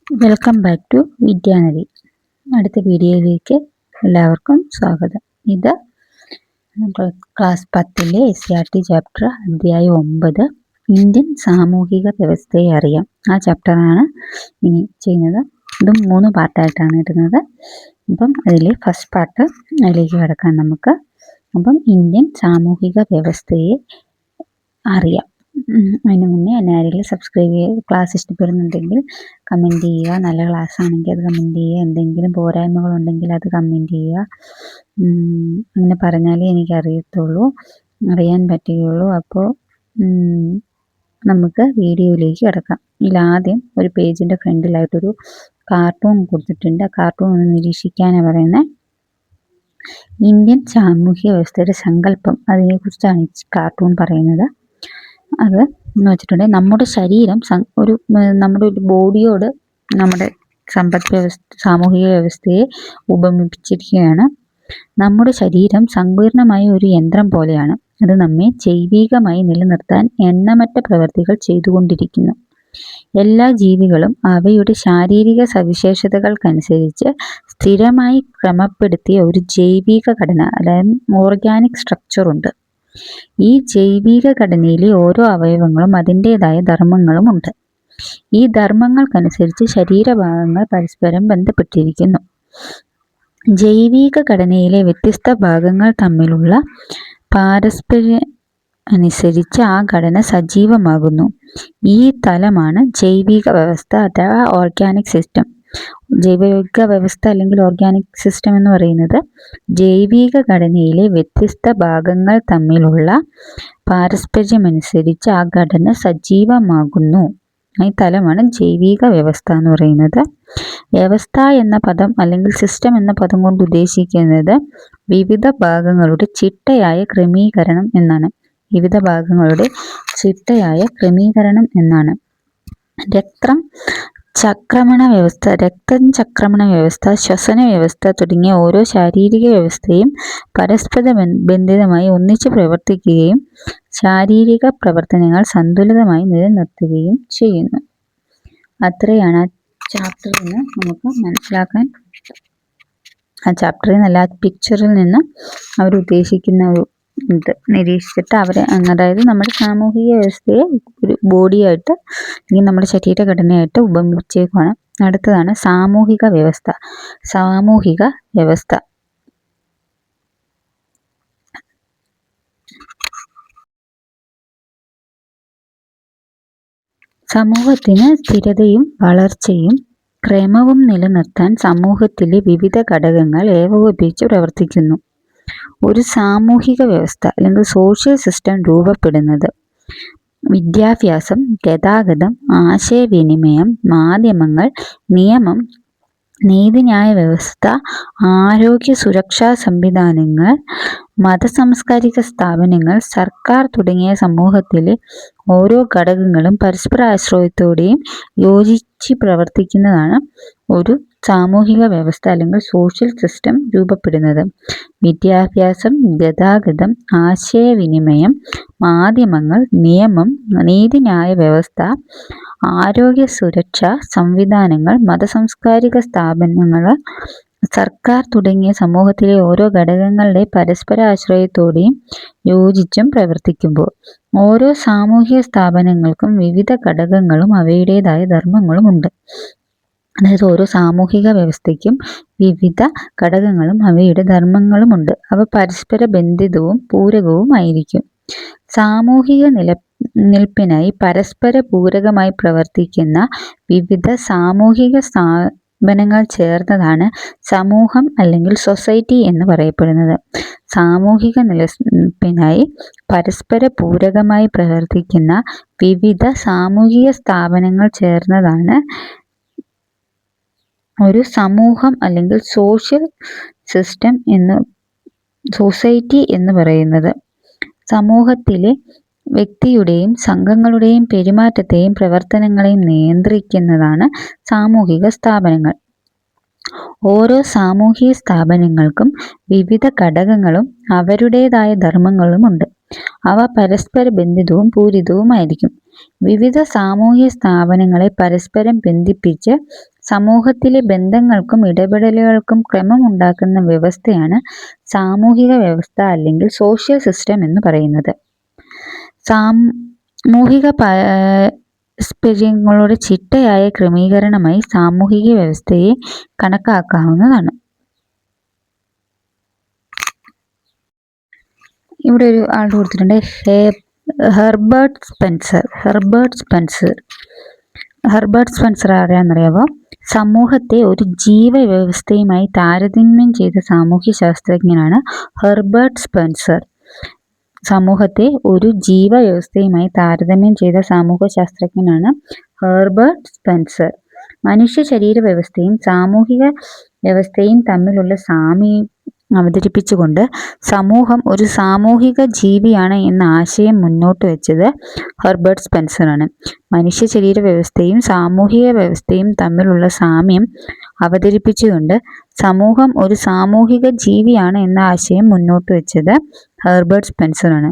Welcome back to വിദ്യാനദി. അടുത്ത വീഡിയോയിലേക്ക് എല്ലാവർക്കും സ്വാഗതം. ഇത് ക്ലാസ് 10 SCRT ചാപ്റ്റർ അധ്യായം 9 ഇന്ത്യൻ സാമൂഹിക വ്യവസ്ഥയെ അറിയാം. ആ ചാപ്റ്ററാണ് ഇനി ചെയ്യുന്നത്. ഇതും 3 പാർട്ടായിട്ടാണ് ഇടുന്നത്. അപ്പം അതിലെ ഫസ്റ്റ് പാർട്ട് അതിലേക്ക് കിടക്കാം നമുക്ക്. അപ്പം ഇന്ത്യൻ സാമൂഹിക വ്യവസ്ഥയെ അറിയാം. അതിന് മുന്നേ എന്നെ ആരെങ്കിലും സബ്സ്ക്രൈബ് ചെയ്യുക, ക്ലാസ് ഇഷ്ടപ്പെടുന്നുണ്ടെങ്കിൽ കമൻറ്റ് ചെയ്യുക. നല്ല ക്ലാസ് ആണെങ്കിൽ അത് കമൻറ്റ് ചെയ്യുക. എന്തെങ്കിലും പോരായ്മകളുണ്ടെങ്കിൽ അത് കമൻറ്റ് ചെയ്യുക. അങ്ങനെ പറഞ്ഞാലേ എനിക്കറിയത്തുള്ളൂ, അറിയാൻ പറ്റുകയുള്ളൂ. അപ്പോൾ നമുക്ക് വീഡിയോയിലേക്ക് കിടക്കാം. ഇതിലാദ്യം ഒരു പേജിൻ്റെ ഫ്രണ്ടിലായിട്ടൊരു കാർട്ടൂൺ കൊടുത്തിട്ടുണ്ട്. ആ കാർട്ടൂൺ ഒന്ന് നിരീക്ഷിക്കാനാണ് പറയുന്നത്. ഇന്ത്യൻ സാമൂഹിക വ്യവസ്ഥയുടെ സങ്കല്പം, അതിനെക്കുറിച്ചാണ് ഈ കാർട്ടൂൺ പറയുന്നത്. അത് എന്ന് വെച്ചിട്ടുണ്ടെങ്കിൽ നമ്മുടെ ശരീരം നമ്മുടെ ഒരു ബോഡിയോട് നമ്മുടെ സമ്പദ് വ്യവസ്ഥ, സാമൂഹിക വ്യവസ്ഥയെ ഉപമിപ്പിച്ചിരിക്കുകയാണ്. നമ്മുടെ ശരീരം സങ്കീർണമായ ഒരു യന്ത്രം പോലെയാണ്. അത് നമ്മെ ജൈവികമായി നിലനിർത്താൻ എണ്ണമറ്റ പ്രവൃത്തികൾ ചെയ്തുകൊണ്ടിരിക്കുന്നു. എല്ലാ ജീവികളും അവയുടെ ശാരീരിക സവിശേഷതകൾക്കനുസരിച്ച് സ്ഥിരമായി ക്രമപ്പെടുത്തിയ ഒരു ജൈവിക ഘടന, അതായത് ഓർഗാനിക് സ്ട്രക്ചർ ഉണ്ട്. ഈ ജൈവിക ഘടനയിലെ ഓരോ അവയവങ്ങളും അതിൻ്റെതായ ധർമ്മങ്ങളും ഉണ്ട്. ഈ ധർമ്മങ്ങൾക്കനുസരിച്ച് ശരീരഭാഗങ്ങൾ പരസ്പരം ബന്ധപ്പെട്ടിരിക്കുന്നു. ജൈവിക ഘടനയിലെ വ്യത്യസ്ത ഭാഗങ്ങൾ തമ്മിലുള്ള പാരസ്പര്യം അനുസരിച്ച് ആ ഘടന സജീവമാകുന്നു. ഈ തലമാണ് ജൈവിക വ്യവസ്ഥ അഥവാ ഓർഗാനിക് സിസ്റ്റം. ജൈവിക വ്യവസ്ഥ അല്ലെങ്കിൽ ഓർഗാനിക് സിസ്റ്റം എന്ന് പറയുന്നത് ജൈവിക ഘടനയിലെ വ്യത്യസ്ത ഭാഗങ്ങൾ തമ്മിലുള്ള പാരസ്പര്യമനുസരിച്ച് ആ ഘടന സജീവമാകുന്നു. ഈ തലമാണ് ജൈവിക വ്യവസ്ഥ എന്ന് പറയുന്നത്. വ്യവസ്ഥ എന്ന പദം അല്ലെങ്കിൽ സിസ്റ്റം എന്ന പദം കൊണ്ട് ഉദ്ദേശിക്കുന്നത് വിവിധ ഭാഗങ്ങളുടെ ചിട്ടയായ ക്രമീകരണം എന്നാണ്. വിവിധ ഭാഗങ്ങളുടെ ചിട്ടയായ ക്രമീകരണം എന്നാണ്. രക്തം ചക്രമണ വ്യവസ്ഥ, ശ്വസന വ്യവസ്ഥ തുടങ്ങിയ ഓരോ ശാരീരിക വ്യവസ്ഥയും പരസ്പര ബന്ധിതമായി ഒന്നിച്ച് പ്രവർത്തിക്കുകയും ശാരീരിക പ്രവർത്തനങ്ങൾ സന്തുലിതമായി നിലനിർത്തുകയും ചെയ്യുന്നു. അത്രയാണ് ആ ചാപ്റ്ററിൽ നിന്ന് നമുക്ക് മനസ്സിലാക്കാൻ. ആ ചാപ്റ്ററിൽ നിന്നല്ല, ആ പിക്ചറിൽ നിന്ന് അവരുദ്ദേശിക്കുന്ന ഒരു ഇത് നിരീക്ഷിച്ചിട്ട് അതായത് നമ്മുടെ സാമൂഹിക വ്യവസ്ഥയെ ഒരു ബോഡിയായിട്ട് അല്ലെങ്കിൽ നമ്മുടെ ശരീരഘടനയായിട്ട് ഉപമിച്ചേക്കാണ്. അടുത്തതാണ് സാമൂഹിക വ്യവസ്ഥ. സാമൂഹിക വ്യവസ്ഥ സമൂഹത്തിന് സ്ഥിരതയും വളർച്ചയും ക്രമവും നിലനിർത്താൻ സമൂഹത്തിലെ വിവിധ ഘടകങ്ങൾ ഏകോപിപ്പിച്ച് പ്രവർത്തിക്കുന്നു. ഒരു സാമൂഹിക വ്യവസ്ഥ അല്ലെങ്കിൽ സോഷ്യൽ സിസ്റ്റം രൂപപ്പെടുന്നത് വിദ്യാഭ്യാസം, ഗതാഗതം, ആശയവിനിമയം, മാധ്യമങ്ങൾ, നിയമം, നീതിന്യായ വ്യവസ്ഥ, ആരോഗ്യ സുരക്ഷാ സംവിധാനങ്ങൾ, മതസാംസ്കാരിക സ്ഥാപനങ്ങൾ, സർക്കാർ തുടങ്ങിയ സമൂഹത്തിലെ ഓരോ ഘടകങ്ങളും പരസ്പര ആശ്രയത്തോടെയും യോജിച്ച് പ്രവർത്തിക്കുന്നതാണ് ഒരു സാമൂഹിക വ്യവസ്ഥ അല്ലെങ്കിൽ സോഷ്യൽ സിസ്റ്റം രൂപപ്പെടുന്നത്. വിദ്യാഭ്യാസം, ഗതാഗതം, ആശയവിനിമയം, മാധ്യമങ്ങൾ, നിയമം, നീതിന്യായ വ്യവസ്ഥ, ആരോഗ്യ സുരക്ഷാ സംവിധാനങ്ങൾ, മതസാംസ്കാരിക സ്ഥാപനങ്ങൾ, സർക്കാർ തുടങ്ങിയ സമൂഹത്തിലെ ഓരോ ഘടകങ്ങളുടെ പരസ്പര ആശ്രയത്തോടെയും യോജിച്ചും പ്രവർത്തിക്കുമ്പോൾ ഓരോ സാമൂഹിക സ്ഥാപനങ്ങൾക്കും വിവിധ ഘടകങ്ങളും അവയുടേതായ ധർമ്മങ്ങളും ഉണ്ട്. അതായത് ഓരോ സാമൂഹിക വ്യവസ്ഥയ്ക്കും വിവിധ ഘടകങ്ങളും അവയുടെ ധർമ്മങ്ങളും ഉണ്ട്. അവ പരസ്പര ബന്ധിതവും പൂരകവുമായിരിക്കും. സാമൂഹിക നിലനിൽപ്പിനായി പരസ്പര പൂരകമായി പ്രവർത്തിക്കുന്ന വിവിധ സാമൂഹിക സ്ഥാപനങ്ങൾ ചേർന്നതാണ് സമൂഹം അല്ലെങ്കിൽ സൊസൈറ്റി എന്ന് പറയപ്പെടുന്നത്. സാമൂഹിക നിലനിൽപ്പിനായി പരസ്പര പൂരകമായി പ്രവർത്തിക്കുന്ന വിവിധ സാമൂഹിക സ്ഥാപനങ്ങൾ ചേർന്നതാണ് ഒരു സമൂഹം അല്ലെങ്കിൽ സോഷ്യൽ സിസ്റ്റം സൊസൈറ്റി എന്ന് പറയുന്നത്. സമൂഹത്തിലെ വ്യക്തിയുടെയും സംഘങ്ങളുടെയും പെരുമാറ്റത്തെയും പ്രവർത്തനങ്ങളെയും നിയന്ത്രിക്കുന്നതാണ് സാമൂഹിക സ്ഥാപനങ്ങൾ. ഓരോ സാമൂഹിക സ്ഥാപനങ്ങൾക്കും വിവിധ ഘടകങ്ങളും അവരുടേതായ ധർമ്മങ്ങളുമുണ്ട്. അവ പരസ്പര ബന്ധിതവും പൂരിതവുമായിരിക്കും. വിവിധ സാമൂഹ്യ സ്ഥാപനങ്ങളെ പരസ്പരം ബന്ധിപ്പിച്ച് സമൂഹത്തിലെ ബന്ധങ്ങൾക്കും ഇടപെടലുകൾക്കും ക്രമമുണ്ടാക്കുന്ന വ്യവസ്ഥയാണ് സാമൂഹിക വ്യവസ്ഥ അല്ലെങ്കിൽ സോഷ്യൽ സിസ്റ്റം എന്ന് പറയുന്നത്. സാമൂഹിക പാരസ്പര്യങ്ങളുടെ ചിട്ടയായ ക്രമീകരണമായി സാമൂഹിക വ്യവസ്ഥയെ കണക്കാക്കാവുന്നതാണ്. ഇവിടെ ഒരു ആൾ കൊടുത്തിട്ടുണ്ട്, ഹെർബർട്ട് സ്പെൻസർ ആരാന്നറിയാവോ? സമൂഹത്തെ ഒരു ജീവവ്യവസ്ഥയുമായി താരതമ്യം ചെയ്ത സാമൂഹ്യ ശാസ്ത്രജ്ഞനാണ് ഹെർബർട്ട് സ്പെൻസർ. സമൂഹത്തെ ഒരു ജീവവ്യവസ്ഥയുമായി താരതമ്യം ചെയ്ത സാമൂഹ്യ ശാസ്ത്രജ്ഞനാണ് ഹെർബർട്ട് സ്പെൻസർ. മനുഷ്യ ശരീര വ്യവസ്ഥയും സാമൂഹിക വ്യവസ്ഥയും തമ്മിലുള്ള സാമ്യം അവതരിപ്പിച്ചുകൊണ്ട് സമൂഹം ഒരു സാമൂഹിക ജീവിയാണ് എന്ന ആശയം മുന്നോട്ട് വെച്ചത് ഹെർബർട്ട് സ്പെൻസറാണ്. മനുഷ്യ ശരീര വ്യവസ്ഥയും സാമൂഹിക വ്യവസ്ഥയും തമ്മിലുള്ള സാമ്യം അവതരിപ്പിച്ചുകൊണ്ട് സമൂഹം ഒരു സാമൂഹിക ജീവിയാണ് എന്ന ആശയം മുന്നോട്ട് വെച്ചത് ഹെർബർട്ട് സ്പെൻസറാണ്.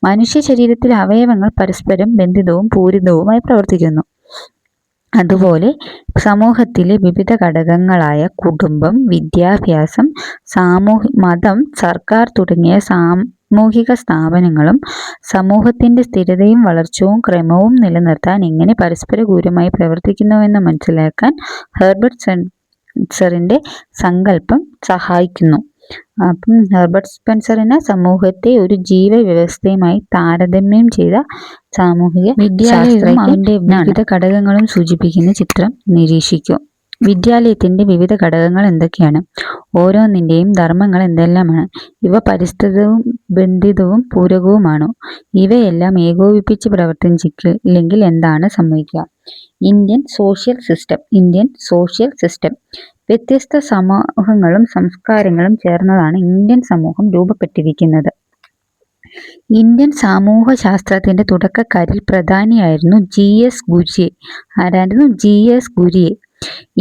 മനുഷ്യ ശരീരത്തിലെ അവയവങ്ങൾ പരസ്പരം ബന്ധിതവും പൂരിതവുമായി പ്രവർത്തിക്കുന്നു. അതുപോലെ സമൂഹത്തിലെ വിവിധ ഘടകങ്ങളായ കുടുംബം, വിദ്യാഭ്യാസം, മതം, സർക്കാർ തുടങ്ങിയ സാമൂഹിക സ്ഥാപനങ്ങളും സമൂഹത്തിന്റെ സ്ഥിരതയും വളർച്ചയും ക്രമവും നിലനിർത്താൻ എങ്ങനെ പരസ്പരപൂരകമായി പ്രവർത്തിക്കുന്നുവെന്ന് മനസ്സിലാക്കാൻ ഹെർബർട്ട് സ്പെൻസറിന്റെ സങ്കല്പം സഹായിക്കുന്നു. അപ്പം ഹെർബർട്ട് സ്പെൻസറിന് സമൂഹത്തെ ഒരു ജീവവ്യവസ്ഥയുമായി താരതമ്യം ചെയ്ത സാമൂഹിക വിദ്യാലയവും അതിന്റെ വിവിധ ഘടകങ്ങളും സൂചിപ്പിക്കുന്ന ചിത്രം നിരീക്ഷിക്കും. വിദ്യാലയത്തിന്റെ വിവിധ ഘടകങ്ങൾ എന്തൊക്കെയാണ്? ഓരോന്നിന്റെയും ധർമ്മങ്ങൾ എന്തെല്ലാമാണ്? ഇവ പരിസ്ഥിതവും ബന്ധിതവും പൂരകവുമാണോ? ഇവയെല്ലാം ഏകോപിപ്പിച്ച് പ്രവർത്തിച്ചില്ലെങ്കിൽ എന്താണ് സംഭവിക്കുക? ഇന്ത്യൻ സോഷ്യൽ സിസ്റ്റം വ്യത്യസ്ത സമൂഹങ്ങളും സംസ്കാരങ്ങളും ചേർന്നതാണ് ഇന്ത്യൻ സമൂഹം രൂപപ്പെട്ടിരിക്കുന്നത്. ഇന്ത്യൻ സമൂഹ ശാസ്ത്രത്തിന്റെ തുടക്കക്കാരിൽ പ്രധാനിയായിരുന്നു G.S. ഗുരിയെ.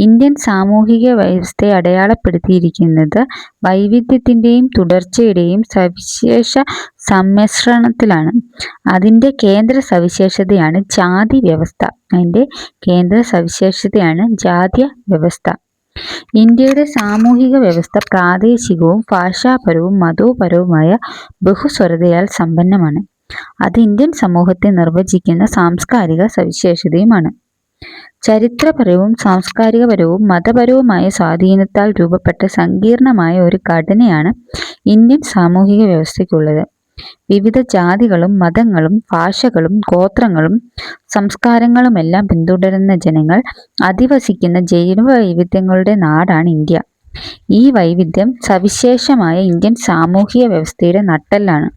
ഇന്ത്യൻ സാമൂഹിക വ്യവസ്ഥയെ അടയാളപ്പെടുത്തിയിരിക്കുന്നത് വൈവിധ്യത്തിന്റെയും തുടർച്ചയുടെയും സവിശേഷ സമ്മിശ്രണത്തിലാണ്. അതിന്റെ കേന്ദ്ര സവിശേഷതയാണ് ജാതി വ്യവസ്ഥ. ഇന്ത്യയുടെ സാമൂഹിക വ്യവസ്ഥ പ്രാദേശികവും ഭാഷാപരവും മതപരവുമായ ബഹുസ്വരതയാൽ സമ്പന്നമാണ്. അത് ഇന്ത്യൻ സമൂഹത്തെ നിർവചിക്കുന്ന സാംസ്കാരിക സവിശേഷതയുമാണ്. ചരിത്രപരവും സാംസ്കാരികപരവും മതപരവുമായ സ്വാധീനത്താൽ രൂപപ്പെട്ട സങ്കീർണമായ ഒരു ഘടനയാണ് ഇന്ത്യൻ സാമൂഹിക വ്യവസ്ഥയ്ക്കുള്ളത്. വിവിധ ജാതികളും മതങ്ങളും ഭാഷകളും ഗോത്രങ്ങളും സംസ്കാരങ്ങളുമെല്ലാം പിന്തുടരുന്ന ജനങ്ങൾ അധിവസിക്കുന്ന ജൈവവൈവിധ്യങ്ങളുടെ നാടാണ് ഇന്ത്യ. ഈ വൈവിധ്യം സവിശേഷമായ ഇന്ത്യൻ സാമൂഹിക വ്യവസ്ഥയുടെ നട്ടെല്ലാണ്.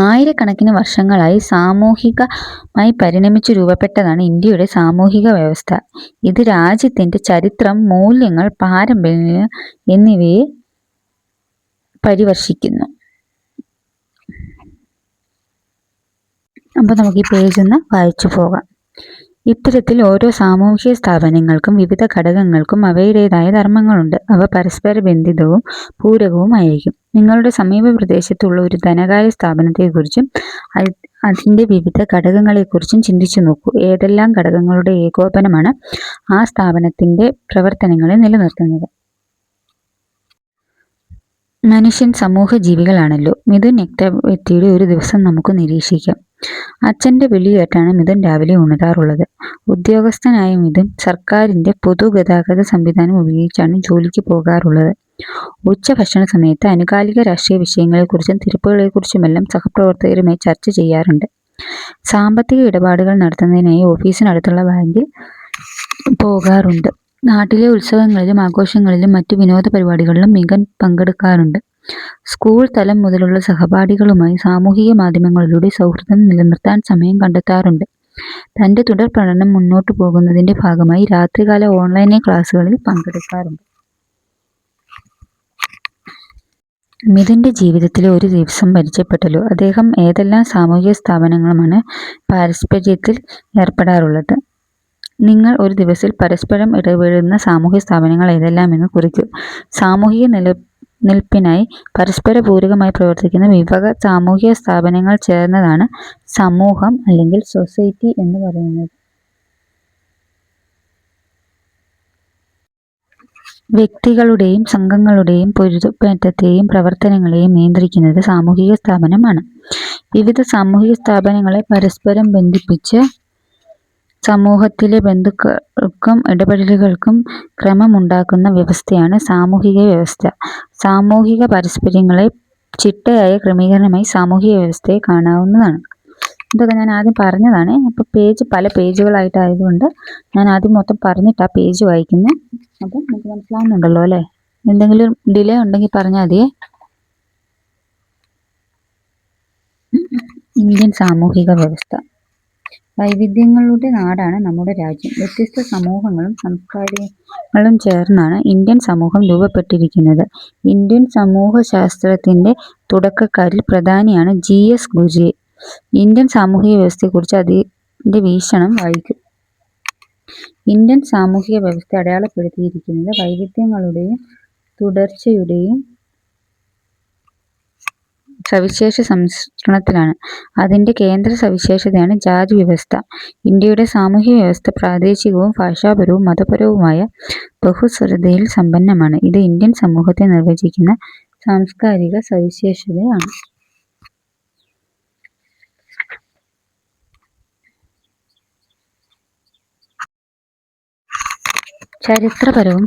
ആയിരക്കണക്കിന് വർഷങ്ങളായി സാമൂഹികമായി പരിണമിച്ചു രൂപപ്പെട്ടതാണ് ഇന്ത്യയുടെ സാമൂഹിക വ്യവസ്ഥ. ഇത് രാജ്യത്തിന്റെ ചരിത്രം, മൂല്യങ്ങൾ, പാരമ്പര്യം എന്നിവയെ പരിവർഷിക്കുന്നു. അപ്പോൾ നമുക്ക് ഈ പേജ് ഒന്ന് വായിച്ചു പോകാം. ഇത്തരത്തിൽ ഓരോ സാമൂഹിക സ്ഥാപനങ്ങൾക്കും വിവിധ ഘടകങ്ങൾക്കും അവയുടേതായ ധർമ്മങ്ങളുണ്ട്. അവ പരസ്പര ബന്ധിതവും പൂരകവുമായിരിക്കും. നിങ്ങളുടെ സമീപ പ്രദേശത്തുള്ള ഒരു ധനകാര്യ സ്ഥാപനത്തെക്കുറിച്ചും അതിൻ്റെ വിവിധ ഘടകങ്ങളെക്കുറിച്ചും ചിന്തിച്ചു നോക്കൂ. ഏതെല്ലാം ഘടകങ്ങളുടെ ഏകോപനമാണ് ആ സ്ഥാപനത്തിൻ്റെ പ്രവർത്തനങ്ങളെ നിലനിർത്തുന്നത്? മനുഷ്യൻ സമൂഹ ജീവികളാണല്ലോ. മിഥുൻ ചക്രവർത്തിയുടെ ഒരു ദിവസം നമുക്ക് നിരീക്ഷിക്കാം. അച്ഛൻ്റെ വിളി കേട്ടാണ് മിഥുൻ രാവിലെ ഉണരാറുള്ളത്. ഉദ്യോഗസ്ഥനായ മിഥുൻ സർക്കാരിൻ്റെ പൊതുഗതാഗത സംവിധാനം ഉപയോഗിച്ചാണ് ജോലിക്ക് പോകാറുള്ളത്. ഉച്ചഭക്ഷണ സമയത്ത് അനുകാലിക രാഷ്ട്രീയ വിഷയങ്ങളെക്കുറിച്ചും തിരക്കുകളെക്കുറിച്ചുമെല്ലാം സഹപ്രവർത്തകരുമായി ചർച്ച ചെയ്യാറുണ്ട്. സാമ്പത്തിക ഇടപാടുകൾ നടത്തുന്നതിനായി ഓഫീസിനടുത്തുള്ള ബാങ്കിൽ പോകാറുണ്ട്. നാട്ടിലെ ഉത്സവങ്ങളിലും ആഘോഷങ്ങളിലും മറ്റു വിനോദ പരിപാടികളിലും മിഥുൻ പങ്കെടുക്കാറുണ്ട്. സ്കൂൾ തലം മുതലുള്ള സഹപാഠികളുമായി സാമൂഹിക മാധ്യമങ്ങളിലൂടെ സൗഹൃദം നിലനിർത്താൻ സമയം കണ്ടെത്താറുണ്ട്. തൻ്റെ തുടർ പഠനം മുന്നോട്ടു പോകുന്നതിൻ്റെ ഭാഗമായി രാത്രികാല ഓൺലൈൻ ക്ലാസുകളിൽ പങ്കെടുക്കാറുണ്ട്. മിഥുൻ്റെ ജീവിതത്തിലെ ഒരു ദിവസം പരിചയപ്പെട്ടല്ലോ. അദ്ദേഹം ഏതെല്ലാം സാമൂഹിക സ്ഥാപനങ്ങളുമാണ് പാരസ്പര്യത്തിൽ ഏർപ്പെടാറുള്ളത്? നിങ്ങൾ ഒരു ദിവസത്തിൽ പരസ്പരം ഇടപെടുന്ന സാമൂഹിക സ്ഥാപനങ്ങൾ ഏതെല്ലാമെന്ന് കുറിക്കൂ. സാമൂഹിക നിലനിൽപ്പിനായി പരസ്പര പൂരകമായി പ്രവർത്തിക്കുന്ന വിവിധ സാമൂഹിക സ്ഥാപനങ്ങൾ ചേർന്നതാണ് സമൂഹം അല്ലെങ്കിൽ സൊസൈറ്റി എന്ന് പറയുന്നത്. വ്യക്തികളുടെയും സംഘങ്ങളുടെയും പെരുമാറ്റത്തെയും പ്രവർത്തനങ്ങളെയും നിയന്ത്രിക്കുന്നത് സാമൂഹിക സ്ഥാപനമാണ്. വിവിധ സാമൂഹിക സ്ഥാപനങ്ങളെ പരസ്പരം ബന്ധിപ്പിച്ച് സമൂഹത്തിലെ ബന്ധുക്കൾക്കും ഇടപെടലുകൾക്കും ക്രമമുണ്ടാക്കുന്ന വ്യവസ്ഥയാണ് സാമൂഹിക വ്യവസ്ഥ. സാമൂഹിക പാരസ്പര്യങ്ങളെ ചിട്ടയായ ക്രമീകരണമായി സാമൂഹിക വ്യവസ്ഥയെ കാണാവുന്നതാണ്. ഇതൊക്കെ ഞാൻ ആദ്യം പറഞ്ഞതാണ്. അപ്പോൾ പല പേജുകളായിട്ടായതുകൊണ്ട് ഞാൻ ആദ്യം മൊത്തം പറഞ്ഞിട്ട് ആ പേജ് വായിക്കുന്നത്. അപ്പം നമുക്ക് മനസ്സിലാവുന്നുണ്ടല്ലോ അല്ലേ? എന്തെങ്കിലും ഡിലേ ഉണ്ടെങ്കിൽ പറഞ്ഞാൽ മതിയേ. ഇന്ത്യൻ സാമൂഹിക വ്യവസ്ഥ. വൈവിധ്യങ്ങളുടെ നാടാണ് നമ്മുടെ രാജ്യം. വ്യത്യസ്ത സമൂഹങ്ങളും സംസ്കാരങ്ങളും ചേർന്നാണ് ഇന്ത്യൻ സമൂഹം രൂപപ്പെട്ടിരിക്കുന്നത്. ഇന്ത്യൻ സമൂഹശാസ്ത്രത്തിന്റെ തുടക്കക്കാരിൽ പ്രധാനിയാണ് GS ഗുജെ. ഇന്ത്യൻ സാമൂഹിക വ്യവസ്ഥയെക്കുറിച്ച് അതിന്റെ വീക്ഷണം വായിക്കും. ഇന്ത്യൻ സാമൂഹിക വ്യവസ്ഥ അടയാളപ്പെടുത്തിയിരിക്കുന്നത് വൈവിധ്യങ്ങളുടെയും തുടർച്ചയുടെയും സവിശേഷ സംസ്കരണത്തിലാണ്. അതിന്റെ കേന്ദ്ര സവിശേഷതയാണ് ജാതി വ്യവസ്ഥ. ഇന്ത്യയുടെ സാമൂഹിക വ്യവസ്ഥ പ്രാദേശികവും ഭാഷാപരവും മതപരവുമായ ബഹുസ്വരതയിൽ സമ്പന്നമാണ്. ഇത് ഇന്ത്യൻ സമൂഹത്തെ നിർവചിക്കുന്ന സാംസ്കാരിക സവിശേഷതയാണ്. ചരിത്രപരവും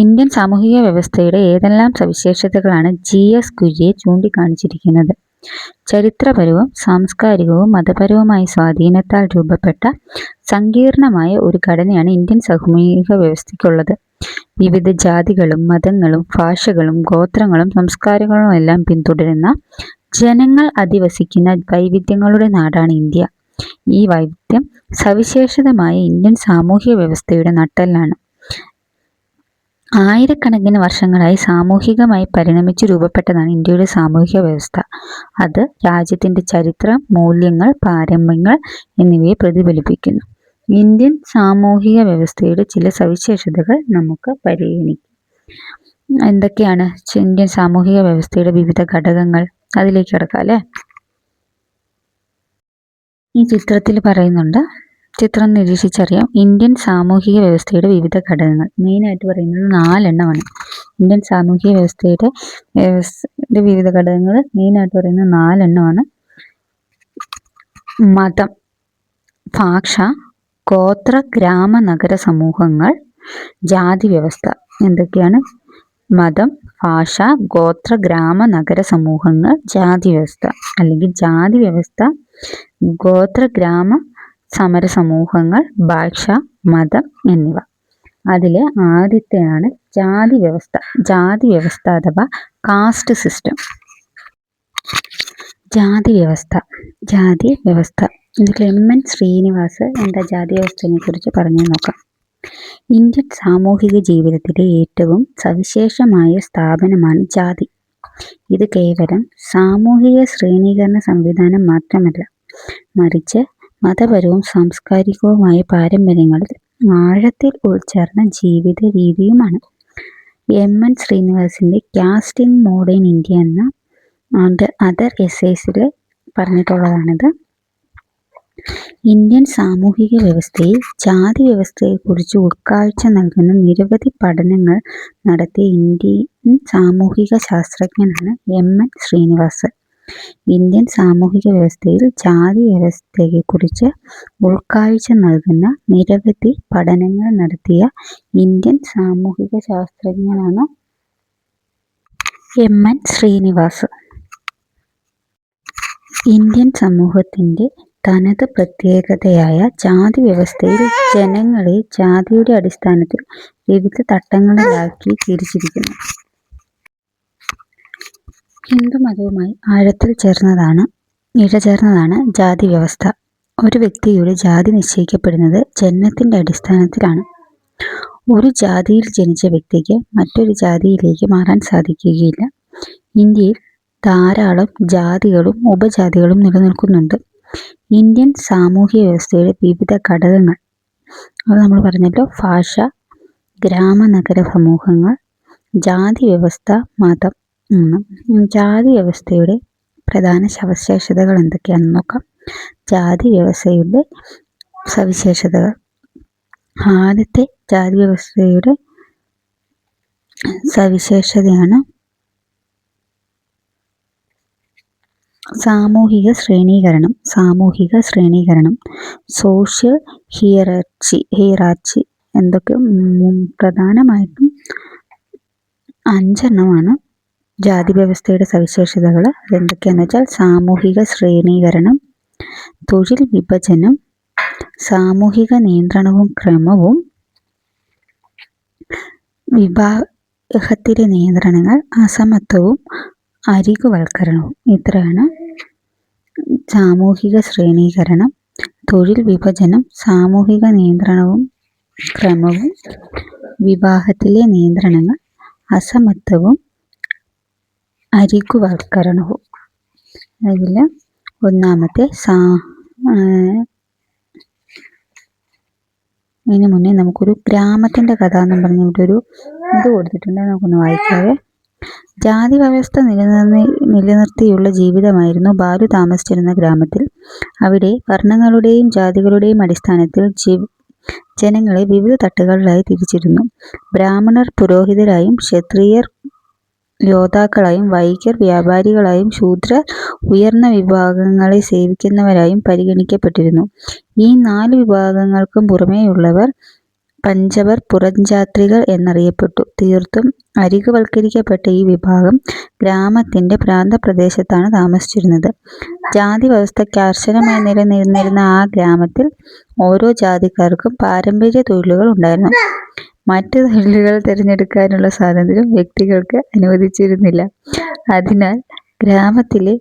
ഇന്ത്യൻ സാമൂഹിക വ്യവസ്ഥയുടെ ഏതെല്ലാം സവിശേഷതകളാണ് GS ഗുജെ ചൂണ്ടിക്കാണിച്ചിരിക്കുന്നത്? ചരിത്രപരവും സാംസ്കാരികവും മതപരവുമായ സ്വാധീനത്താൽ രൂപപ്പെട്ട സങ്കീർണമായ ഒരു ഘടനയാണ് ഇന്ത്യൻ സാമൂഹിക വ്യവസ്ഥയ്ക്കുള്ളത്. വിവിധ ജാതികളും മതങ്ങളും ഭാഷകളും ഗോത്രങ്ങളും സംസ്കാരങ്ങളും എല്ലാം പിന്തുടരുന്ന ജനങ്ങൾ അധിവസിക്കുന്ന വൈവിധ്യങ്ങളുടെ നാടാണ് ഇന്ത്യ. ഈ വൈവിധ്യം സവിശേഷമായ ഇന്ത്യൻ സാമൂഹിക വ്യവസ്ഥയുടെ നട്ടെല്ലാണ്. ആയിരക്കണക്കിന് വർഷങ്ങളായി സാമൂഹികമായി പരിണമിച്ച് രൂപപ്പെട്ടതാണ് ഇന്ത്യയുടെ സാമൂഹിക വ്യവസ്ഥ. അത് രാജ്യത്തിന്റെ ചരിത്രം, മൂല്യങ്ങൾ, പാരമ്പര്യങ്ങൾ എന്നിവയെ പ്രതിഫലിപ്പിക്കുന്നു. ഇന്ത്യൻ സാമൂഹിക വ്യവസ്ഥയുടെ ചില സവിശേഷതകൾ നമുക്ക് പരിഗണിക്കാം. എന്തൊക്കെയാണ് ഇന്ത്യൻ സാമൂഹിക വ്യവസ്ഥയുടെ വിവിധ ഘടകങ്ങൾ? അതിലേക്ക് കിടക്കാം അല്ലേ? ഈ ചിത്രത്തിൽ പറയുന്നുണ്ട്. ചിത്രം നിരീക്ഷിച്ചറിയാം. ഇന്ത്യൻ സാമൂഹിക വ്യവസ്ഥയുടെ വിവിധ ഘടകങ്ങൾ മെയിനായിട്ട് പറയുന്നത് 4 എണ്ണമാണ്. ഇന്ത്യൻ സാമൂഹിക വ്യവസ്ഥയുടെ വിവിധ ഘടകങ്ങൾ മെയിനായിട്ട് പറയുന്നത് 4 എണ്ണമാണ്. മതം, ഭാഷ, ഗോത്ര, ഗ്രാമ, നഗര സമൂഹങ്ങൾ, ജാതി വ്യവസ്ഥ. എന്തൊക്കെയാണ്? മതം, ഭാഷ, ഗോത്ര, ഗ്രാമ, നഗര സമൂഹങ്ങൾ, ജാതി വ്യവസ്ഥ. അല്ലെങ്കിൽ ജാതി വ്യവസ്ഥ, ഗോത്ര, ഗ്രാമ, സമര സമൂഹങ്ങൾ, ഭാഷ, മതം എന്നിവ. അതിൽ ആദ്യത്തെയാണ് ജാതി വ്യവസ്ഥ. ജാതി വ്യവസ്ഥ അഥവാ കാസ്റ്റ് സിസ്റ്റം. ജാതി വ്യവസ്ഥ ഇതിൽ MN ശ്രീനിവാസ് എന്താ ജാതി വ്യവസ്ഥയെ കുറിച്ച് പറഞ്ഞു നോക്കാം. ഇന്ത്യൻ സാമൂഹിക ജീവിതത്തിലെ ഏറ്റവും സവിശേഷമായ സ്ഥാപനമാണ് ജാതി. ഇത് കേവലം സാമൂഹിക ശ്രേണീകരണ സംവിധാനം മാത്രമല്ല, മറിച്ച് മതപരവും സാംസ്കാരികവുമായ പാരമ്പര്യങ്ങളിൽ ആഴത്തിൽ ഉൾച്ചേർന്ന ജീവിത രീതിയുമാണ്. MN ശ്രീനിവാസിന്റെ കാസ്റ്റ് ഇൻ മോഡേൺ ഇന്ത്യ എന്ന അതർ എസ്സേസിൽ പറഞ്ഞിട്ടുള്ളതാണിത്. ഇന്ത്യൻ സാമൂഹിക വ്യവസ്ഥയിൽ ജാതി വ്യവസ്ഥയെക്കുറിച്ച് ഉൾക്കാഴ്ച നൽകുന്ന നിരവധി പഠനങ്ങൾ നടത്തിയ ഇന്ത്യൻ സാമൂഹിക ശാസ്ത്രജ്ഞനാണ് MN ശ്രീനിവാസ്. ഇന്ത്യൻ സാമൂഹിക വ്യവസ്ഥയിൽ ജാതി വ്യവസ്ഥയെക്കുറിച്ച് ഉൾക്കാഴ്ച നൽകുന്ന നിരവധി പഠനങ്ങൾ നടത്തിയ ഇന്ത്യൻ സാമൂഹിക ശാസ്ത്രജ്ഞനാണ് MN ശ്രീനിവാസ്. ഇന്ത്യൻ സമൂഹത്തിന്റെ തനത് പ്രത്യേകതയായ ജാതി വ്യവസ്ഥയിൽ ജനങ്ങളെ ജാതിയുടെ അടിസ്ഥാനത്തിൽ വിവിധ തട്ടങ്ങളിലാക്കി തിരിച്ചിരിക്കുന്നു. ഹിന്ദുമതവുമായി ആഴത്തിൽ ഇഴചേർന്നതാണ് ജാതി വ്യവസ്ഥ. ഒരു വ്യക്തിയുടെ ജാതി നിശ്ചയിക്കപ്പെടുന്നത് ജനനത്തിന്റെ അടിസ്ഥാനത്തിലാണ്. ഒരു ജാതിയിൽ ജനിച്ച വ്യക്തിക്ക് മറ്റൊരു ജാതിയിലേക്ക് മാറാൻ സാധിക്കുകയില്ല. ഇന്ത്യയിൽ ധാരാളം ജാതികളും ഉപജാതികളും നിലനിൽക്കുന്നുണ്ട്. ഇന്ത്യൻ സാമൂഹിക വ്യവസ്ഥയുടെ വിവിധ ഘടകങ്ങൾ അത് നമ്മൾ പറഞ്ഞല്ലോ. ഭാഷ, ഗ്രാമ, നഗര സമൂഹങ്ങൾ, ജാതി വ്യവസ്ഥ, മതം ജാതി വ്യവസ്ഥയുടെ പ്രധാന സവിശേഷതകൾ എന്തൊക്കെയാണെന്ന് നോക്കാം. ജാതി വ്യവസ്ഥയുടെ സവിശേഷതകൾ. ആദ്യത്തെ ജാതി വ്യവസ്ഥയുടെ സവിശേഷതയാണ് സാമൂഹിക ശ്രേണീകരണം. സോഷ്യൽ ഹിയറാർച്ചി എന്തൊക്കെ പ്രധാനമായിട്ടും 5 ജാതി വ്യവസ്ഥയുടെ സവിശേഷതകൾ. അതെന്തൊക്കെയാണെന്ന് വെച്ചാൽ സാമൂഹിക ശ്രേണീകരണം, തൊഴിൽ വിഭജനം, സാമൂഹിക നിയന്ത്രണവും ക്രമവും, വിവാഹത്തിലെ നിയന്ത്രണങ്ങൾ, അസമത്വവും അരികുവൽക്കരണവും. ഇത്രയാണ് സാമൂഹിക ശ്രേണീകരണം, തൊഴിൽ വിഭജനം, സാമൂഹിക നിയന്ത്രണവും ക്രമവും, വിവാഹത്തിലെ നിയന്ത്രണങ്ങൾ, അസമത്വവും അരികുവൽക്കരണവും. അതിൽ ഒന്നാമത്തെ ഇതിനു മുന്നേ നമുക്കൊരു ഗ്രാമത്തിൻ്റെ കഥ എന്നും പറഞ്ഞിട്ടൊരു ഇത് കൊടുത്തിട്ടുണ്ട്. നമുക്കൊന്ന് വായിക്കാവേ. ജാതി വ്യവസ്ഥ നിലനിർത്തിയുള്ള ജീവിതമായിരുന്നു ബാലു താമസിച്ചിരുന്ന ഗ്രാമത്തിൽ. അവിടെ വർണ്ണങ്ങളുടെയും ജാതികളുടെയും അടിസ്ഥാനത്തിൽ ജനങ്ങളെ വിവിധ തട്ടുകളിലായി തിരിച്ചിരുന്നു. ബ്രാഹ്മണർ പുരോഹിതരായും, ക്ഷത്രിയർ യോദ്ധാക്കളായും, വൈശ്യർ വ്യാപാരികളായും, ശൂദ്രർ ഉയർന്ന വിഭാഗങ്ങളെ സേവിക്കുന്നവരായും പരിഗണിക്കപ്പെട്ടിരുന്നു. ഈ 4 വിഭാഗങ്ങൾക്കും പുറമേയുള്ളവർ പഞ്ചവർ, പുറംജാത്രികൾ എന്നറിയപ്പെട്ടു. തീർത്തും അരികുവൽക്കരിക്കപ്പെട്ട ഈ വിഭാഗം ഗ്രാമത്തിന്റെ പ്രാന്തപ്രദേശത്താണ് താമസിച്ചിരുന്നത്. ജാതി വ്യവസ്ഥ കർശനമായി നിലനിന്നിരുന്ന ആ ഗ്രാമത്തിൽ ഓരോ ജാതിക്കാർക്കും പാരമ്പര്യ തൊഴിലുകൾ ഉണ്ടായിരുന്നു. മറ്റ് തൊഴിലുകൾ തിരഞ്ഞെടുക്കാനുള്ള സ്വാതന്ത്ര്യം വ്യക്തികൾക്ക് അനുവദിച്ചിരുന്നില്ല. അതിനാൽ ഗ്രാമത്തിലെ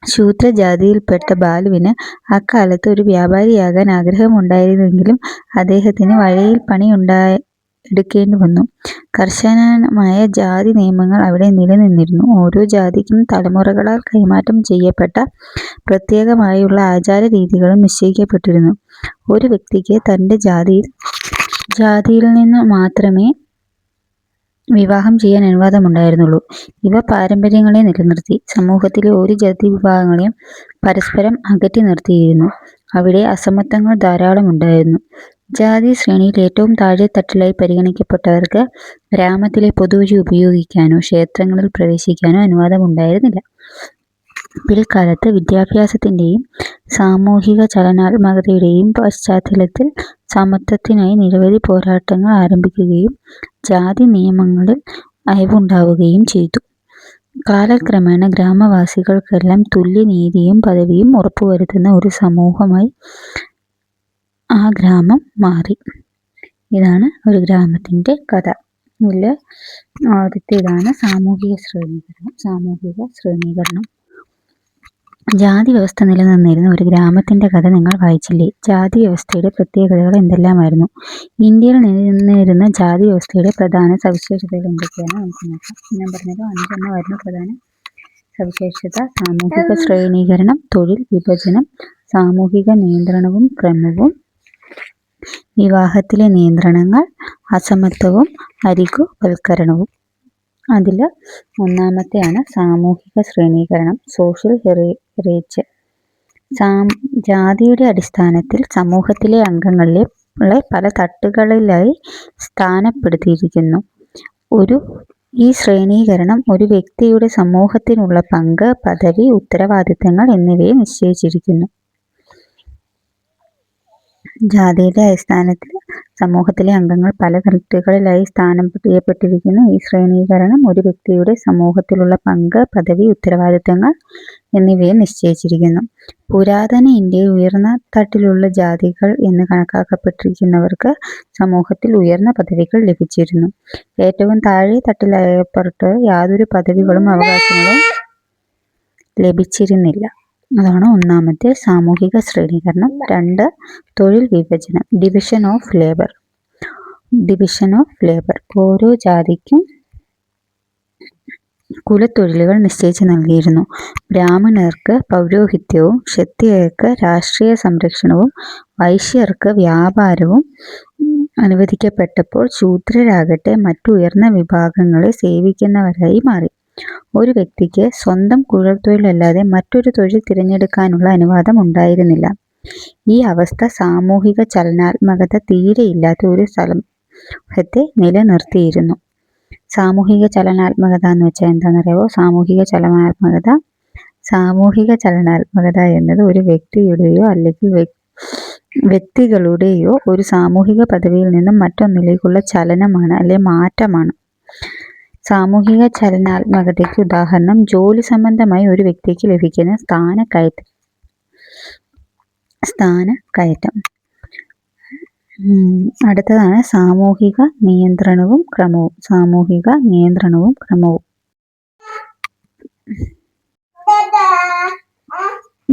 ശൂദ്രജാതിയിൽപ്പെട്ട ബാലുവിന് അക്കാലത്ത് ഒരു വ്യാപാരിയാകാൻ ആഗ്രഹമുണ്ടായിരുന്നെങ്കിലും അദ്ദേഹത്തിന് വഴിയിൽ പണി എടുക്കേണ്ടി വന്നു. കർശനമായ ജാതി നിയമങ്ങൾ അവിടെ നിലനിന്നിരുന്നു. ഓരോ ജാതിക്കും തലമുറകളാൽ കൈമാറ്റം ചെയ്യപ്പെട്ട പ്രത്യേകമായുള്ള ആചാര രീതികളും നിശ്ചയിക്കപ്പെട്ടിരുന്നു. ഒരു വ്യക്തിക്ക് തൻ്റെ ജാതിയിൽ നിന്ന് മാത്രമേ വിവാഹം ചെയ്യാൻ അനുവാദമുണ്ടായിരുന്നുള്ളൂ. ഇവ പാരമ്പര്യങ്ങളെ നിലനിർത്തി. സമൂഹത്തിലെ ഒരു ജാതി വിഭാഗങ്ങളെയും പരസ്പരം അകറ്റി നിർത്തിയിരുന്നു. അവിടെ അസമത്വങ്ങൾ ധാരാളം ഉണ്ടായിരുന്നു. ജാതി ശ്രേണിയിൽ ഏറ്റവും താഴെത്തട്ടിലായി പരിഗണിക്കപ്പെട്ടവർക്ക് ഗ്രാമത്തിലെ പൊതുവഴി ഉപയോഗിക്കാനോ ക്ഷേത്രങ്ങളിൽ പ്രവേശിക്കാനോ അനുവാദമുണ്ടായിരുന്നില്ല. പിൽക്കാലത്ത് വിദ്യാഭ്യാസത്തിൻ്റെയും സാമൂഹിക ചലനാത്മകതയുടെയും പശ്ചാത്തലത്തിൽ സമത്വത്തിനായി നിരവധി പോരാട്ടങ്ങൾ ആരംഭിക്കുകയും ജാതി നിയമങ്ങളിൽ അയവുണ്ടാവുകയും ചെയ്തു. കാലക്രമേണ ഗ്രാമവാസികൾക്കെല്ലാം തുല്യനീതിയും പദവിയും ഉറപ്പുവരുത്തുന്ന ഒരു സമൂഹമായി ആ ഗ്രാമം മാറി. ഇതാണ് ഒരു ഗ്രാമത്തിൻ്റെ കഥ. ഇതിൽ ആദ്യത്തേതാണ് സാമൂഹിക ശ്രേണീകരണം. ജാതി വ്യവസ്ഥ നിലനിന്നിരുന്ന ഒരു ഗ്രാമത്തിൻ്റെ കഥ നിങ്ങൾ വായിച്ചില്ലേ? ജാതി വ്യവസ്ഥയുടെ പ്രത്യേകതകൾ എന്തെല്ലാമായിരുന്നു? ഇന്ത്യയിൽ നിലനിന്നിരുന്ന ജാതി വ്യവസ്ഥയുടെ പ്രധാന സവിശേഷതകൾ എന്തൊക്കെയാണ് നമുക്ക് നോക്കാം. ഞാൻ പറഞ്ഞത് 5 പ്രധാന സവിശേഷത: സാമൂഹിക ശ്രേണീകരണം, തൊഴിൽ വിഭജനം, സാമൂഹിക നിയന്ത്രണവും ക്രമവും, വിവാഹത്തിലെ നിയന്ത്രണങ്ങൾ, അസമത്വവും അരികുവൽക്കരണവും. അതിൽ ഒന്നാമത്തെയാണ് സാമൂഹിക ശ്രേണീകരണം, സോഷ്യൽ ഹിയറാർച്ചി. ജാതിയുടെ അടിസ്ഥാനത്തിൽ സമൂഹത്തിലെ അംഗങ്ങളെ പല തട്ടുകളിലായി സ്ഥാനപ്പെടുത്തിയിരിക്കുന്നു. ഈ ശ്രേണീകരണം ഒരു വ്യക്തിയുടെ സമൂഹത്തിനുള്ള പങ്ക്, പദവി, ഉത്തരവാദിത്തങ്ങൾ എന്നിവയെ നിശ്ചയിച്ചിരിക്കുന്നു. ജാതിയുടെ അടിസ്ഥാനത്തിൽ സമൂഹത്തിലെ അംഗങ്ങൾ പല തട്ടുകളിലായി സ്ഥാനം ചെയ്യപ്പെട്ടിരിക്കുന്നു. ഈ ശ്രേണീകരണം ഒരു വ്യക്തിയുടെ സമൂഹത്തിലുള്ള പങ്ക്, പദവി, ഉത്തരവാദിത്തങ്ങൾ എന്നിവയെ നിശ്ചയിച്ചിരിക്കുന്നു. പുരാതന ഇന്ത്യയിൽ ഉയർന്ന തട്ടിലുള്ള ജാതികൾ എന്ന് കണക്കാക്കപ്പെട്ടിരിക്കുന്നവർക്ക് സമൂഹത്തിൽ ഉയർന്ന പദവികൾ ലഭിച്ചിരുന്നു. ഏറ്റവും താഴെ തട്ടിലയപ്പെട്ട യാതൊരു പദവികളും അവകാശങ്ങളും ലഭിച്ചിരുന്നില്ല. അതാണ് ഒന്നാമത്തെ സാമൂഹിക ശ്രേണീകരണം. 2, തൊഴിൽ വിഭജനം, ഡിവിഷൻ ഓഫ് ലേബർ. ഓരോ ജാതിക്കും കുലത്തൊഴിലുകൾ നിശ്ചയിച്ച് നൽകിയിരുന്നു. ബ്രാഹ്മണർക്ക് പൗരോഹിത്യവും, ക്ഷത്രിയർക്ക് രാഷ്ട്രീയ സംരക്ഷണവും, വൈശ്യർക്ക് വ്യാപാരവും, അനുവദിക്കപ്പെട്ടപ്പോൾ ശൂദ്രരാകട്ടെ മറ്റുയർന്ന വിഭാഗങ്ങളെ സേവിക്കുന്നവരായി മാറി. ഒരു വ്യക്തിക്ക് സ്വന്തം കുഴൽത്തൊഴിലല്ലാതെ മറ്റൊരു തൊഴിൽ തിരഞ്ഞെടുക്കാനുള്ള അനുവാദം ഉണ്ടായിരുന്നില്ല. ഈ അവസ്ഥ സാമൂഹിക ചലനാത്മകത തീരെയില്ലാത്ത ഒരു സമൂഹത്തെ നിലനിർത്തിയിരുന്നു. സാമൂഹിക ചലനാത്മകത എന്ന് വെച്ചാൽ എന്താണെന്നറിയാവോ? സാമൂഹിക ചലനാത്മകത എന്നത് ഒരു വ്യക്തിയുടെയോ അല്ലെങ്കിൽ വ്യക്തികളുടെയോ ഒരു സാമൂഹിക പദവിയിൽ നിന്നും മറ്റൊന്നിലേക്കുള്ള ചലനമാണ് അല്ലെ മാറ്റമാണ്. സാമൂഹിക ചലനാത്മകതയ്ക്ക് ഉദാഹരണം ജോലി സംബന്ധമായി ഒരു വ്യക്തിക്ക് ലഭിക്കുന്ന സ്ഥാനക്കയറ്റം. അടുത്തതാണ് സാമൂഹിക നിയന്ത്രണവും ക്രമവും.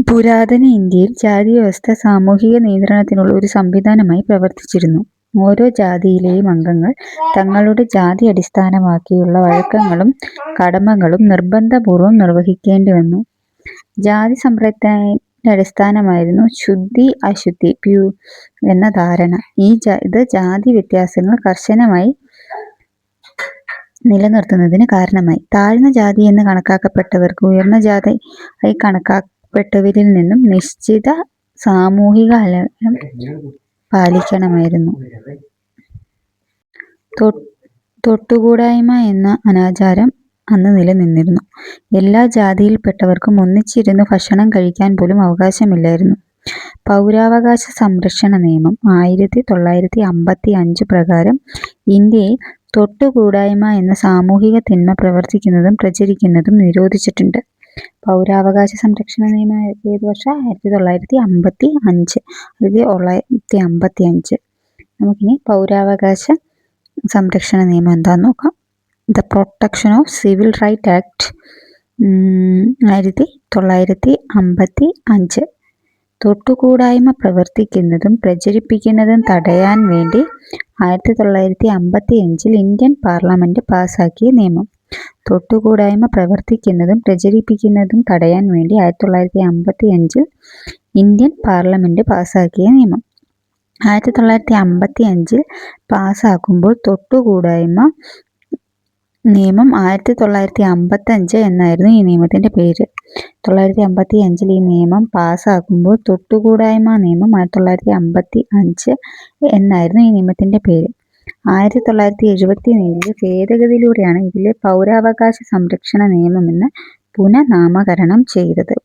പുരാതന ഇന്ത്യയിൽ ജാതി വ്യവസ്ഥ സാമൂഹിക നിയന്ത്രണത്തിനുള്ള ഒരു സംവിധാനമായി പ്രവർത്തിച്ചിരുന്നു. ഓരോ ജാതിയിലെയും അംഗങ്ങൾ തങ്ങളുടെ ജാതി അടിസ്ഥാനമാക്കിയുള്ള വഴക്കങ്ങളും കടമകളും നിർബന്ധപൂർവം നിർവഹിക്കേണ്ടി വന്നു. ജാതി സമ്പ്രദായത്തിന്റെ അടിസ്ഥാനമായിരുന്നു ശുദ്ധി അശുദ്ധി എന്ന ധാരണ. ഇത് ജാതി വ്യത്യാസങ്ങൾ കർശനമായി നിലനിർത്തുന്നതിന് കാരണമായി. താഴ്ന്ന ജാതി എന്ന് കണക്കാക്കപ്പെട്ടവർക്ക് ഉയർന്ന ജാതിയായി കണക്കാക്കപ്പെട്ടവരിൽ നിന്നും നിശ്ചിത സാമൂഹിക അകലം പാലിക്കണമായിരുന്നു. തൊട്ടുകൂടായ്മ എന്ന അനാചാരം അന്ന് നിലനിന്നിരുന്നു. എല്ലാ ജാതിയിൽപ്പെട്ടവർക്കും ഒന്നിച്ചിരുന്ന് ഭക്ഷണം കഴിക്കാൻ പോലും അവകാശമില്ലായിരുന്നു. പൗരാവകാശ സംരക്ഷണ നിയമം 1955 പ്രകാരം ഇന്ത്യയിൽ തൊട്ടുകൂടായ്മ എന്ന സാമൂഹിക തിന്മ പ്രവർത്തിക്കുന്നതും പ്രചരിക്കുന്നതും നിരോധിച്ചിട്ടുണ്ട്. പൗരാവകാശ സംരക്ഷണ നിയമം ഏത് വർഷം? 1955. നമുക്കിനി പൗരാവകാശ സംരക്ഷണ നിയമം എന്താന്ന് നോക്കാം. The protection of civil right act 1955. തൊട്ടുകൂടായ്മ പ്രവർത്തിക്കുന്നതും പ്രചരിപ്പിക്കുന്നതും തടയാൻ വേണ്ടി 1955 ഇന്ത്യൻ പാർലമെന്റ് പാസാക്കിയ നിയമം. തൊട്ടുകൂടായ്മ പ്രവർത്തിക്കുന്നതും പ്രചരിപ്പിക്കുന്നതും തടയാൻ വേണ്ടി 1955 ഇന്ത്യൻ പാർലമെന്റ് പാസാക്കിയ നിയമം. 1955 പാസാക്കുമ്പോൾ തൊട്ടുകൂടായ്മ നിയമം 1955 എന്നായിരുന്നു ഈ നിയമത്തിന്റെ പേര്. 1955 ഈ നിയമം പാസാക്കുമ്പോൾ തൊട്ടുകൂടായ്മ നിയമം 1955 എന്നായിരുന്നു ഈ നിയമത്തിന്റെ പേര്. 1977 ഭേദഗതിയിലൂടെയാണ് ഇതിലെ പൗരാവകാശ സംരക്ഷണ നിയമം എന്ന് പുനഃനാമകരണം ചെയ്തത്.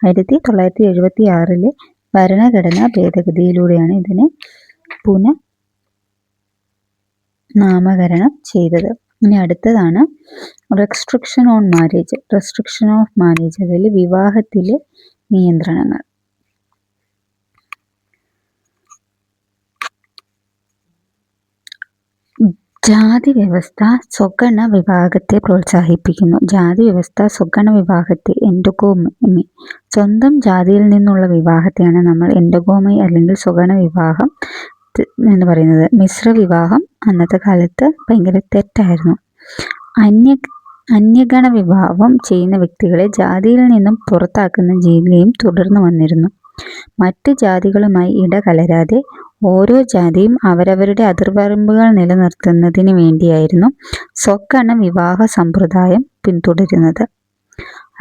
1976 ഭരണഘടനാ ഭേദഗതിയിലൂടെയാണ് ഇതിനെ നാമകരണം ചെയ്തത്. ഇനി അടുത്തതാണ് റെസ്ട്രിക്ഷൻ ഓഫ് മാരേജ്. അതിൽ വിവാഹത്തിലെ നിയന്ത്രണങ്ങൾ. ജാതി വ്യവസ്ഥ സ്വഗണ വിവാഹത്തെ പ്രോത്സാഹിപ്പിക്കുന്നു. എൻഡോഗാമി. സ്വന്തം ജാതിയിൽ നിന്നുള്ള വിവാഹത്തെയാണ് നമ്മൾ എൻഡോഗാമി അല്ലെങ്കിൽ സ്വഗണ വിവാഹം എന്ന് പറയുന്നത്. മിശ്ര വിവാഹം അന്നത്തെ കാലത്ത് ഭയങ്കര തെറ്റായിരുന്നു. അന്യഗണ വിവാഹം ചെയ്യുന്ന വ്യക്തികളെ ജാതിയിൽ നിന്നും പുറത്താക്കുന്ന രീതിയും തുടർന്നു വന്നിരുന്നു. മറ്റ് ജാതികളുമായി ഇടകലരാതെ ഓരോ ജാതിയും അവരവരുടെ അതിർവരമ്പുകൾ നിലനിർത്തുന്നതിന് വേണ്ടിയായിരുന്നു സ്വഗണ വിവാഹ സമ്പ്രദായം പിന്തുടരുന്നത്.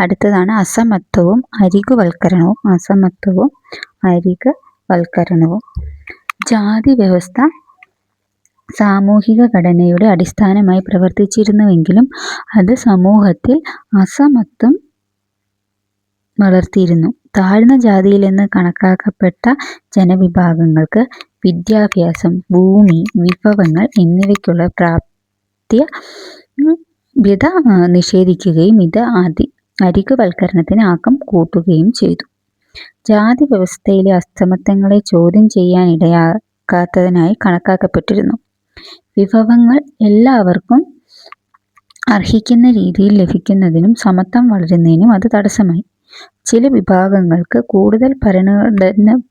അടുത്തതാണ് അസമത്വവും അരികുവൽക്കരണവും. ജാതി വ്യവസ്ഥ സാമൂഹിക ഘടനയുടെ അടിസ്ഥാനമായി പ്രവർത്തിച്ചിരുന്നുവെങ്കിലും അത് സമൂഹത്തിൽ അസമത്വം വളർത്തിയിരുന്നു. താഴ്ന്ന ജാതിയിലെന്ന് കണക്കാക്കപ്പെട്ട ജനവിഭാഗങ്ങൾക്ക് വിദ്യാഭ്യാസം, ഭൂമി, വിഭവങ്ങൾ എന്നിവയ്ക്കുള്ള പ്രാപ്യത നിഷേധിക്കുകയും ഇത് അരികുവൽക്കരണത്തിന് ആക്കം കൂട്ടുകയും ചെയ്തു. ജാതി വ്യവസ്ഥയിലെ അസമത്വങ്ങളെ ചോദ്യം ചെയ്യാൻ ഇടയാക്കാത്തതിനായി കണക്കാക്കപ്പെട്ടിരുന്നു. വിഭവങ്ങൾ എല്ലാവർക്കും അർഹിക്കുന്ന രീതിയിൽ ലഭിക്കുന്നതിനും സമത്വം വളരുന്നതിനും അത് തടസ്സമായി. ചില വിഭാഗങ്ങൾക്ക് കൂടുതൽ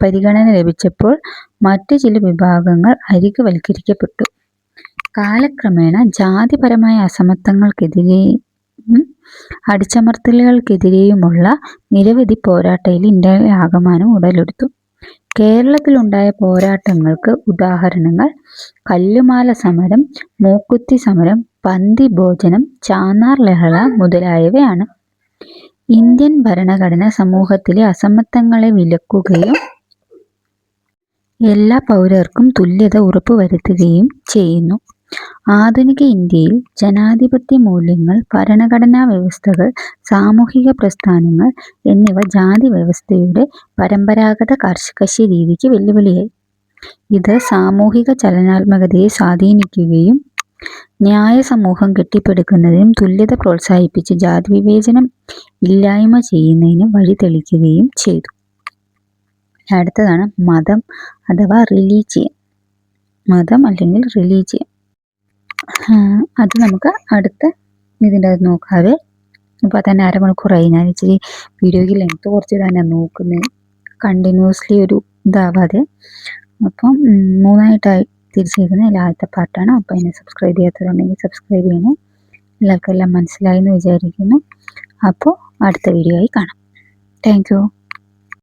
പരിഗണന ലഭിച്ചപ്പോൾ മറ്റ് ചില വിഭാഗങ്ങൾ അരികുവൽക്കരിക്കപ്പെട്ടു. കാലക്രമേണ ജാതിപരമായ അസമത്വങ്ങൾക്കെതിരെയും അടിച്ചമർത്തലുകൾക്കെതിരെയുമുള്ള നിരവധി പോരാട്ടത്തിൽ ഇന്ത്യയിലെ ആകമാനം ഉടലെടുത്തു. കേരളത്തിലുണ്ടായ പോരാട്ടങ്ങൾക്ക് ഉദാഹരണങ്ങൾ കല്ലുമാല സമരം, മൂക്കുത്തി സമരം, പന്തി ഭോജനം, ചാന്നാർ ലഹള മുതലായവയാണ്. ഇന്ത്യൻ ഭരണഘടന സമൂഹത്തിലെ അസമത്വങ്ങളെ വിലക്കുകയും എല്ലാ പൗരർക്കും തുല്യത ഉറപ്പുവരുത്തുകയും ചെയ്യുന്നു. ആധുനിക ഇന്ത്യയിൽ ജനാധിപത്യ മൂല്യങ്ങൾ, ഭരണഘടനാ വ്യവസ്ഥകൾ, സാമൂഹിക പ്രസ്ഥാനങ്ങൾ എന്നിവ ജാതി വ്യവസ്ഥയുടെ പരമ്പരാഗത കർക്കശരീതിക്ക് വെല്ലുവിളിയായി. ഇത് സാമൂഹിക ചലനാത്മകതയെ സ്വാധീനിക്കുകയും ന്യായ സമൂഹം കെട്ടിപ്പടുക്കുന്നതിനും തുല്യത പ്രോത്സാഹിപ്പിച്ച് ജാതിവിവേചനം ഇല്ലായ്മ ചെയ്യുന്നതിനും വഴിതെളിക്കുകയും ചെയ്തു. അടുത്തതാണ് മതം അഥവാ റിലീജിയൻ. മതം അല്ലെങ്കിൽ റിലീജിയൻ. അത് നമുക്ക് അടുത്ത ഇതിൻ്റെ അത് നോക്കാതെ ഇപ്പോൾ തന്നെ അരമണിക്കൂറായി. ഞാൻ ഇച്ചിരി വീഡിയോയ്ക്ക് ലെങ്ത്ത് കുറച്ചിടാനാണ് നോക്കുന്നത്, കണ്ടിന്യൂസ്ലി ഒരു ഇതാവാതെ. അപ്പം 3ആയിട്ടായി തിരിച്ചിരിക്കുന്നത്. അതിൽ ആദ്യത്തെ പാർട്ടാണ്. അപ്പോൾ എന്നെ സബ്സ്ക്രൈബ് ചെയ്യാത്തതുണ്ടെങ്കിൽ സബ്സ്ക്രൈബ് ചെയ്യണം. എല്ലാവർക്കും എല്ലാം മനസ്സിലായി എന്ന് വിചാരിക്കുന്നു. അപ്പോൾ അടുത്ത വീഡിയോ ആയി കാണാം. Thank you.